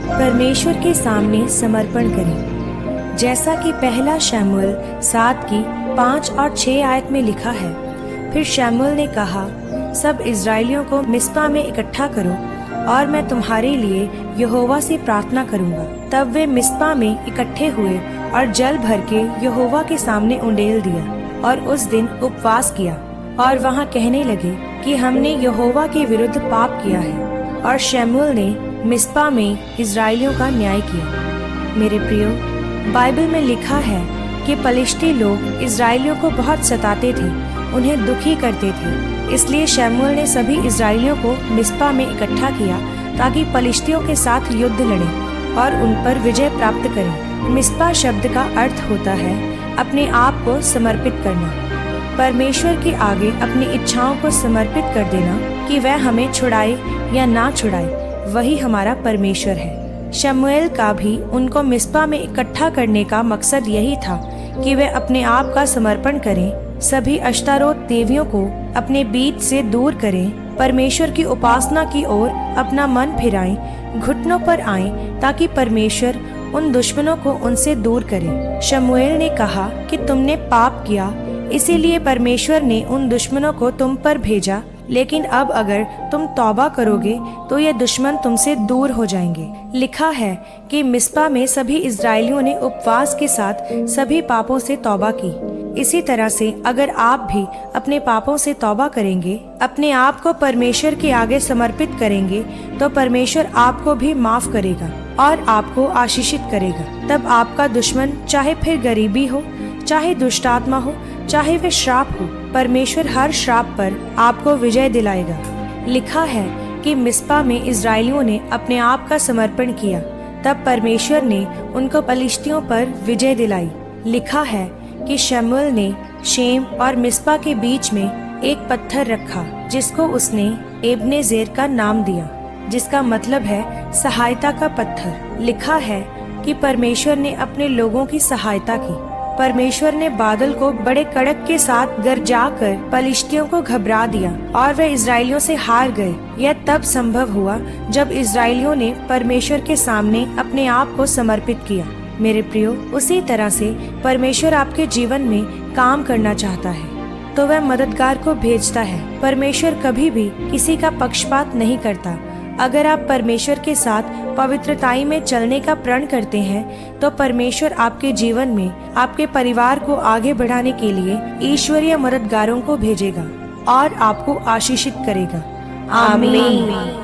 परमेश्वर के सामने समर्पण करें। जैसा कि पहला शमूएल 7 की 5 और 6 आयत में लिखा है, फिर शमूएल ने कहा, सब इजरायलियों को मिस्पा में इकट्ठा करो और मैं तुम्हारे लिए यहोवा से प्रार्थना करूंगा। तब वे मिस्पा में इकट्ठे हुए और जल भर के यहोवा के सामने उंडेल दिया और उस दिन उपवास किया और वहां कहने लगे कि हमने यहोवा के विरुद्ध पाप किया है। और शमूएल ने मिस्पा में इजरायलियों का न्याय किया। मेरे प्रियो, बाइबल में लिखा है कि पलिश्ती लोग इजरायलियों को बहुत सताते थे, उन्हें दुखी करते थे। इसलिए शमूएल ने सभी इजरायलियों को मिस्पा में इकट्ठा किया ताकि पलिश्तियों के साथ युद्ध लड़ें और उन पर विजय प्राप्त करें। मिस्पा शब्द का अर्थ होता है अपने आप को समर्पित करना, परमेश्वर के आगे अपनी इच्छाओं को समर्पित कर देना कि वह हमें छुड़ाए या ना छुड़ाए, वही हमारा परमेश्वर है। शमूएल का भी उनको मिस्पा में इकट्ठा करने का मकसद यही था कि वे अपने आप का समर्पण करें, सभी अश्तारोत देवियों को अपने बीच से दूर करें, परमेश्वर की उपासना की ओर अपना मन फिराएं, घुटनों पर आएं, ताकि परमेश्वर उन दुश्मनों को उनसे दूर करे। शमूएल ने कहा कि तुमने पाप किया, इसीलिए परमेश्वर ने उन दुश्मनों को तुम पर भेजा, लेकिन अब अगर तुम तौबा करोगे तो ये दुश्मन तुमसे दूर हो जाएंगे। लिखा है कि मिस्पा में सभी इजरायलियों ने उपवास के साथ सभी पापों से तौबा की। इसी तरह से अगर आप भी अपने पापों से तौबा करेंगे, अपने आप को परमेश्वर के आगे समर्पित करेंगे, तो परमेश्वर आपको भी माफ करेगा और आपको आशीषित करेगा। तब आपका दुश्मन चाहे फिर गरीबी हो, चाहे दुष्टात्मा हो, चाहे वे श्राप हो, परमेश्वर हर श्राप पर आपको विजय दिलाएगा। लिखा है कि मिस्पा में इजरायलियों ने अपने आप का समर्पण किया, तब परमेश्वर ने उनको पलिश्तियों पर विजय दिलाई। लिखा है कि शमूएल ने शेम और मिस्पा के बीच में एक पत्थर रखा, जिसको उसने एब्नेजेर का नाम दिया, जिसका मतलब है सहायता का पत्थर। लिखा है कि परमेश्वर ने अपने लोगों की सहायता की। परमेश्वर ने बादल को बड़े कड़क के साथ गरजाकर पलिश्तियों को घबरा दिया और वे इजरायलियों से हार गए। यह तब संभव हुआ जब इजरायलियों ने परमेश्वर के सामने अपने आप को समर्पित किया। मेरे प्रियो, उसी तरह से परमेश्वर आपके जीवन में काम करना चाहता है तो वह मददगार को भेजता है। परमेश्वर कभी भी किसी का पक्षपात नहीं करता। अगर आप परमेश्वर के साथ पवित्रताई में चलने का प्रण करते हैं तो परमेश्वर आपके जीवन में आपके परिवार को आगे बढ़ाने के लिए ईश्वरीय मददगारों को भेजेगा और आपको आशीषित करेगा। आमीन।